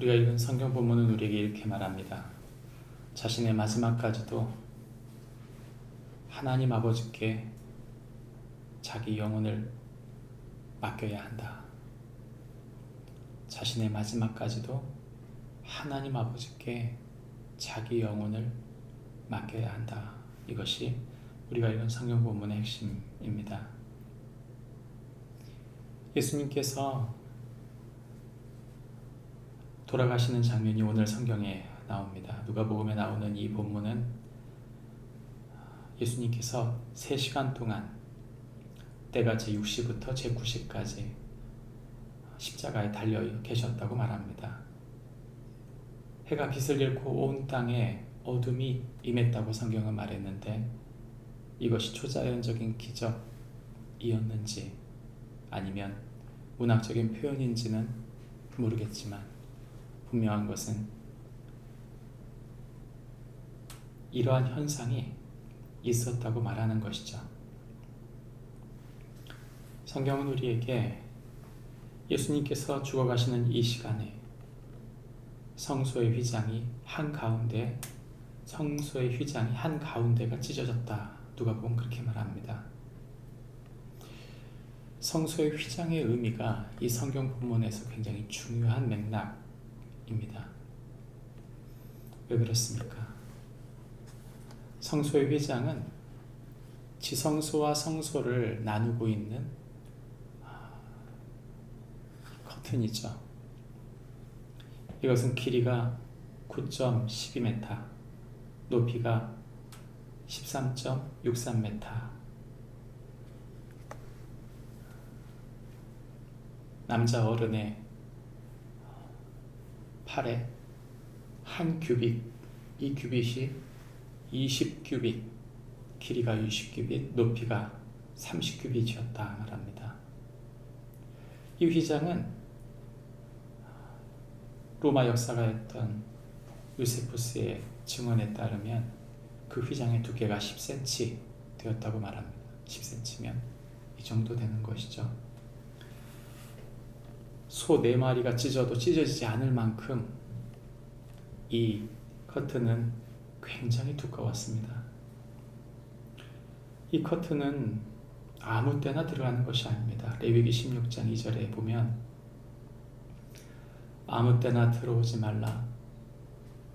우리가 읽은 성경 본문은 우리에게 이렇게 말합니다. 자신의 마지막까지도 하나님 아버지께 자기 영혼을 맡겨야 한다. 자신의 마지막까지도 하나님 아버지께 자기 영혼을 맡겨야 한다. 이것이 우리가 읽은 성경 본문의 핵심입니다. 예수님께서 돌아가시는 장면이 오늘 성경에 나옵니다. 누가복음에 나오는 이 본문은 예수님께서 3시간 동안 때가 제6시부터 제9시까지 십자가에 달려 계셨다고 말합니다. 해가 빛을 잃고 온 땅에 어둠이 임했다고 성경은 말했는데 이것이 초자연적인 기적이었는지 아니면 문학적인 표현인지는 모르겠지만 분명한 것은 이러한 현상이 있었다고 말하는 것이죠. 성경은 우리에게 예수님께서 죽어가시는 이 시간에 성소의 휘장이 한가운데가 찢어졌다. 누가복음 그렇게 말합니다. 성소의 휘장의 의미가 이 성경 본문에서 굉장히 중요한 맥락입니다. 왜 그렇습니까? 성소의 휘장은 지성소와 성소를 나누고 있는 커튼이죠. 이것은 길이가 9.12m, 높이가 13.63m. 남자 어른의 팔에 한 규빗, 이 규빗이 20규빗, 길이가 20규빗, 높이가 30규빗이었다 말합니다. 이 휘장은 로마 역사가였던 요세푸스의 증언에 따르면 그 휘장의 두께가 10cm 되었다고 말합니다. 10cm면 이 정도 되는 것이죠. 소 4마리가 찢어도 찢어지지 않을 만큼 이 커튼은 굉장히 두꺼웠습니다. 이 커튼은 아무 때나 들어가는 것이 아닙니다. 레위기 16장 2절에 보면 아무 때나 들어오지 말라.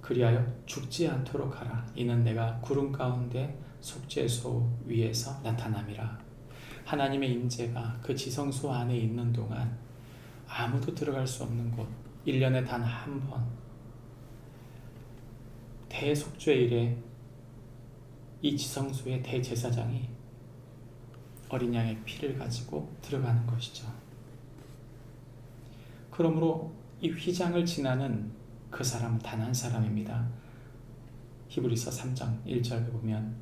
그리하여 죽지 않도록 하라. 이는 내가 구름 가운데 속죄소 위에서 나타남이라. 하나님의 임재가 그 지성소 안에 있는 동안 아무도 들어갈 수 없는 곳, 1년에 단 한 번 대속죄일에 이 지성소의 대제사장이 어린 양의 피를 가지고 들어가는 것이죠. 그러므로 이 휘장을 지나는 그 사람은 단 한 사람입니다. 히브리서 3장 1절에 보면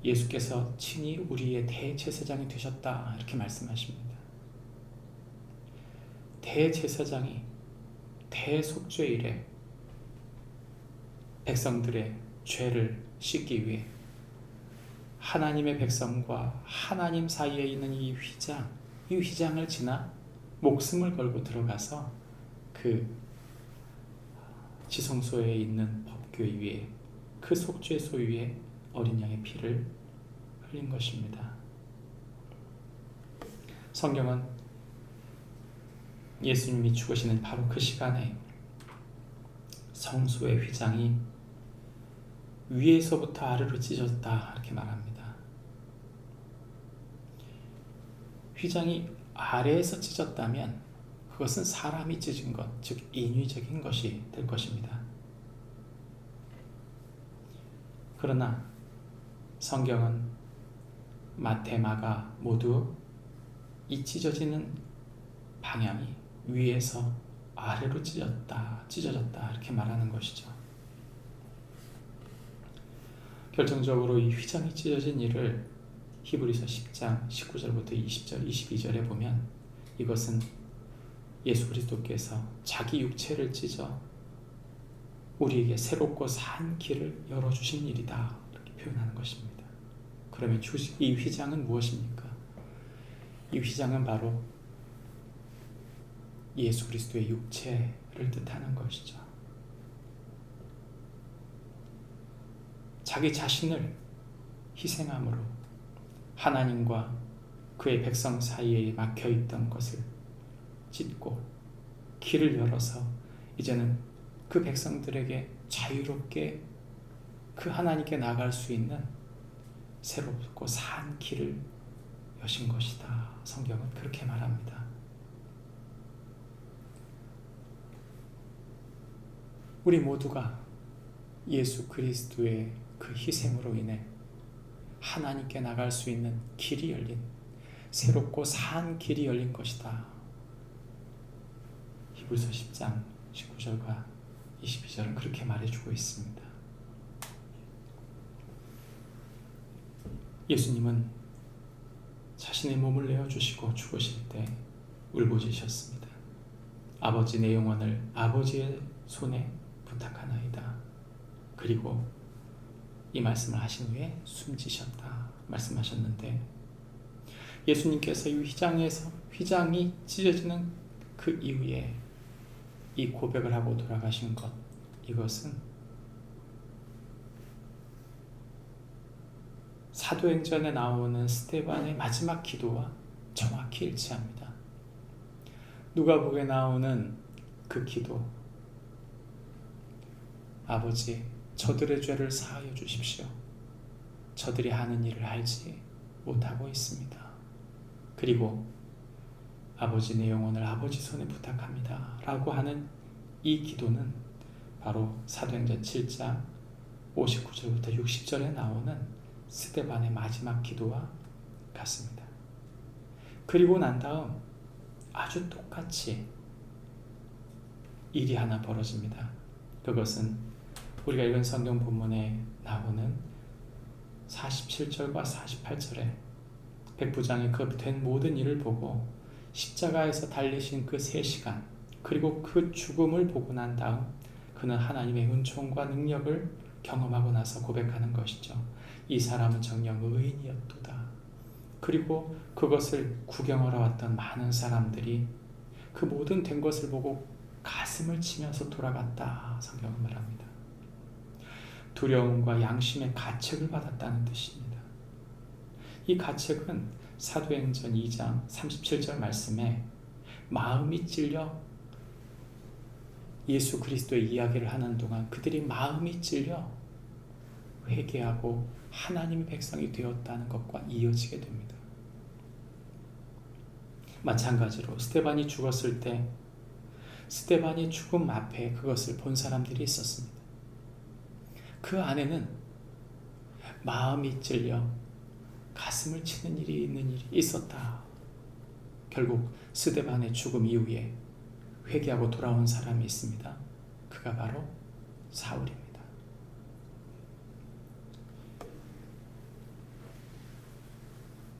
예수께서 친히 우리의 대제사장이 되셨다 이렇게 말씀하십니다. 대제사장이 대속죄일에 백성들의 죄를 씻기 위해 하나님의 백성과 하나님 사이에 있는 이 휘장을 지나 목숨을 걸고 들어가서 그 지성소에 있는 법궤 위에 그 속죄소 위에 어린 양의 피를 흘린 것입니다. 성경은 예수님이 죽으시는 바로 그 시간에 성소의 휘장이 위에서부터 아래로 찢어졌다 이렇게 말합니다. 휘장이 아래에서 찢었다면 그것은 사람이 찢은 것, 즉 인위적인 것이 될 것입니다. 그러나 성경은 마태, 마가 모두 이 찢어지는 방향이 위에서 아래로 찢어졌다 이렇게 말하는 것이죠. 결정적으로 이 휘장이 찢어진 일을 히브리서 10장 19절부터 20절, 22절에 보면 이것은 예수 그리스도께서 자기 육체를 찢어 우리에게 새롭고 산 길을 열어주신 일이다 이렇게 표현하는 것입니다. 그러면 이 휘장은 무엇입니까? 이 휘장은 바로 예수 그리스도의 육체를 뜻하는 것이죠. 자기 자신을 희생함으로 하나님과 그의 백성 사이에 막혀있던 것을 찢고 길을 열어서 이제는 그 백성들에게 자유롭게 그 하나님께 나아갈 수 있는 새롭고 산 길을 여신 것이다. 성경은 그렇게 말합니다. 우리 모두가 예수 그리스도의 그 희생으로 인해 하나님께 나갈 수 있는 길이 열린, 새롭고 산 길이 열린 것이다. 히브리서 10장 19절과 22절은 그렇게 말해주고 있습니다. 예수님은 자신의 몸을 내어주시고 죽으실 때 울부짖으셨습니다. 아버지, 내 영혼을 아버지의 손에 부탁하나이다. 그리고 이 말씀을 하신 후에 숨지셨다 말씀하셨는데, 예수님께서 이 휘장이 찢어지는 그 이후에 이 고백을 하고 돌아가신 것, 이것은 사도행전에 나오는 스데반의 마지막 기도와 정확히 일치합니다. 누가복음에 나오는 그 기도, 아버지, 저들의 죄를 사하여 주십시오. 저들이 하는 일을 알지 못하고 있습니다. 그리고 아버지, 내 영혼을 아버지 손에 부탁합니다 라고 하는 이 기도는 바로 사도행전 7장 59절부터 60절에 나오는 스데반의 마지막 기도와 같습니다. 그리고 난 다음 아주 똑같이 일이 하나 벌어집니다. 그것은 우리가 읽은 성경 본문에 나오는 47절과 48절에 백부장이 그 된 모든 일을 보고 십자가에서 달리신 그 3시간, 그리고 그 죽음을 보고 난 다음 그는 하나님의 은총과 능력을 경험하고 나서 고백하는 것이죠. 이 사람은 정녕 의인이었도다. 그리고 그것을 구경하러 왔던 많은 사람들이 그 모든 된 것을 보고 가슴을 치면서 돌아갔다. 성경은 말합니다. 두려움과 양심의 가책을 받았다는 뜻입니다. 이 가책은 사도행전 2장 37절 말씀에 마음이 찔려 예수 그리스도의 이야기를 하는 동안 그들이 마음이 찔려 회개하고 하나님의 백성이 되었다는 것과 이어지게 됩니다. 마찬가지로 스데반이 죽었을 때 스데반이 죽음 앞에 그것을 본 사람들이 있었습니다. 그 안에는 마음이 찔려 가슴을 치는 일이 있었다. 결국 스데반의 죽음 이후에 회개하고 돌아온 사람이 있습니다. 그가 바로 사울입니다.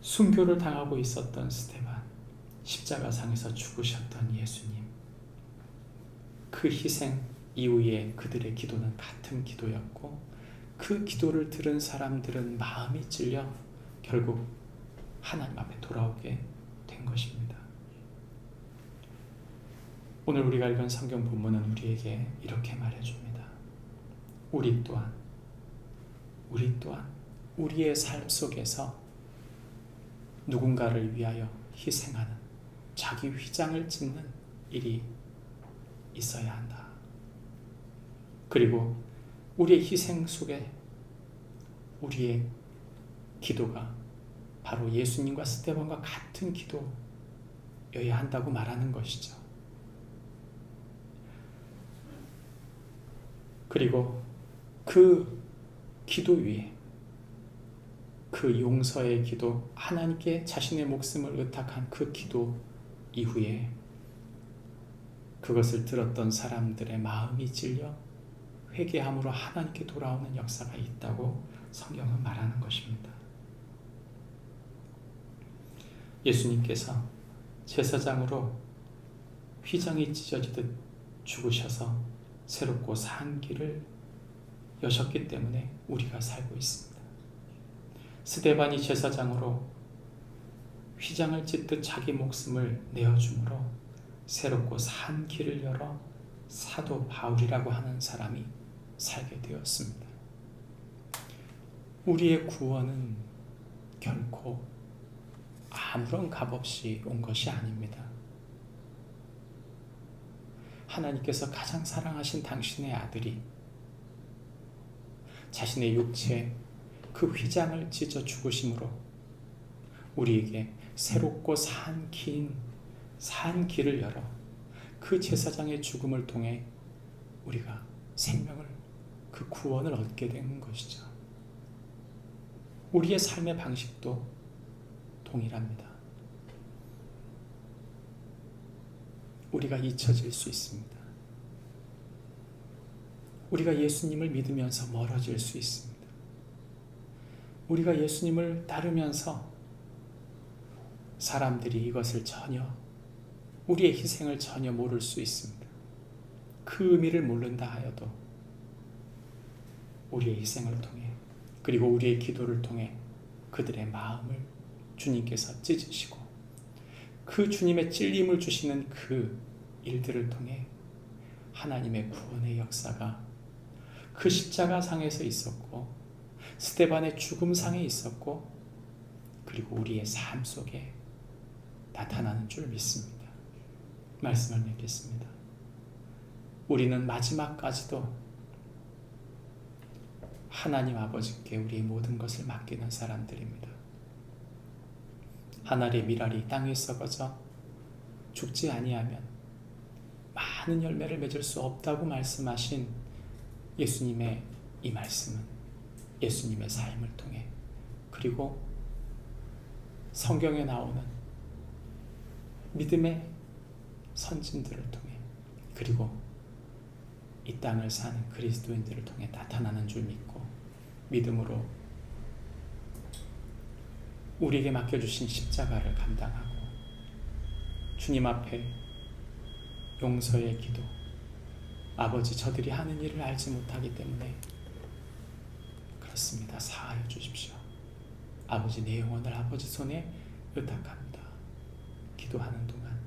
순교를 당하고 있었던 스데반, 십자가상에서 죽으셨던 예수님, 그 희생 이후에 그들의 기도는 같은 기도였고, 그 기도를 들은 사람들은 마음이 찔려 결국 하나님 앞에 돌아오게 된 것입니다. 오늘 우리가 읽은 성경 본문은 우리에게 이렇게 말해줍니다. 우리 또한 우리의 삶 속에서 누군가를 위하여 희생하는, 자기 휘장을 찢는 일이 있어야 한다. 그리고 우리의 희생 속에 우리의 기도가 바로 예수님과 스데반과 같은 기도여야 한다고 말하는 것이죠. 그리고 그 기도 위에, 그 용서의 기도, 하나님께 자신의 목숨을 의탁한 그 기도 이후에 그것을 들었던 사람들의 마음이 찔려 회개함으로 하나님께 돌아오는 역사가 있다고 성경은 말하는 것입니다. 예수님께서 제사장으로 휘장이 찢어지듯 죽으셔서 새롭고 산 길을 여셨기 때문에 우리가 살고 있습니다. 스데반이 제사장으로 휘장을 찢듯 자기 목숨을 내어줌으로 새롭고 산 길을 열어 사도 바울이라고 하는 사람이 살게 되었습니다. 우리의 구원은 결코 아무런 값 없이 온 것이 아닙니다. 하나님께서 가장 사랑하신 당신의 아들이 자신의 육체 그 휘장을 찢어 죽으심으로 우리에게 새롭고 산 길을 열어 그 제사장의 죽음을 통해 우리가 생명을, 그 구원을 얻게 된 것이죠. 우리의 삶의 방식도 동일합니다. 우리가 잊혀질 수 있습니다. 우리가 예수님을 믿으면서 멀어질 수 있습니다. 우리가 예수님을 따르면서 사람들이 이것을 전혀, 우리의 희생을 전혀 모를 수 있습니다. 그 의미를 모른다 하여도 우리의 희생을 통해, 그리고 우리의 기도를 통해 그들의 마음을 주님께서 찢으시고 그 주님의 찔림을 주시는 그 일들을 통해 하나님의 구원의 역사가 그 십자가상에서 있었고 스데반의 죽음상에 있었고 그리고 우리의 삶 속에 나타나는 줄 믿습니다. 말씀을 맺겠습니다. 우리는 마지막까지도 하나님 아버지께 우리의 모든 것을 맡기는 사람들입니다. 한 알의 밀알이 땅에 썩어져 죽지 아니하면 많은 열매를 맺을 수 없다고 말씀하신 예수님의 이 말씀은 예수님의 삶을 통해, 그리고 성경에 나오는 믿음의 선진들을 통해, 그리고 이 땅을 사는 그리스도인들을 통해 나타나는 줄 믿고 믿음으로 우리에게 맡겨주신 십자가를 감당하고 주님 앞에 용서의 기도, 아버지 저들이 하는 일을 알지 못하기 때문에 그렇습니다. 사하여 주십시오. 아버지 내 영혼을 아버지 손에 의탁합니다. 기도하는 동안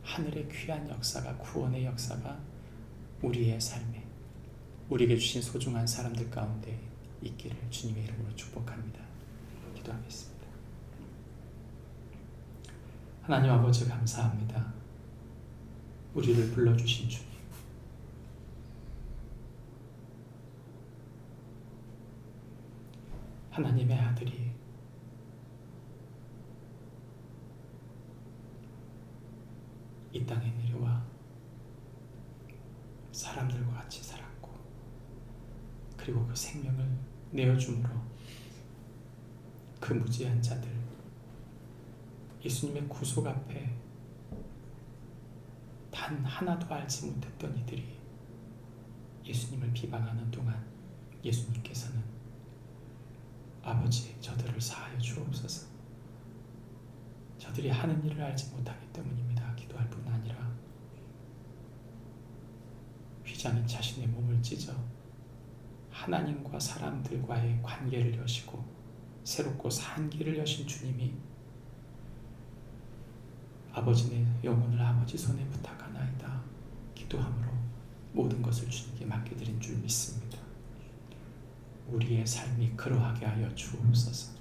하늘의 귀한 역사가, 구원의 역사가 우리의 삶에, 우리에게 주신 소중한 사람들 가운데 있기를 주님의 이름으로 축복합니다. 기도하겠습니다. 하나님 아버지 감사합니다. 우리를 불러주신 주님, 하나님의 아들이 이 땅에 내려와 사람들과 같이 살았고 그리고 그 생명을 내어줌으로 그 무지한 자들, 예수님의 구속 앞에 단 하나도 알지 못했던 이들이 예수님을 비방하는 동안 예수님께서는 아버지 저들을 사하여 주옵소서, 저들이 하는 일을 알지 못하기 때문입니다. 기도할 뿐 아니라 휘장인 자신의 몸을 찢어 하나님과 사람들과의 관계를 여시고 새롭고 산 길을 여신 주님이 아버지 내 영혼을 아버지 손에 부탁하나이다 기도함으로 모든 것을 주님께 맡겨드린 줄 믿습니다. 우리의 삶이 그러하게 하여 주옵소서.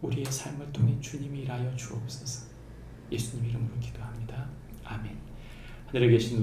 우리의 삶을 통해 주님이 일하여 주옵소서. 예수님 이름으로 기도합니다. 아멘. 하늘에 계신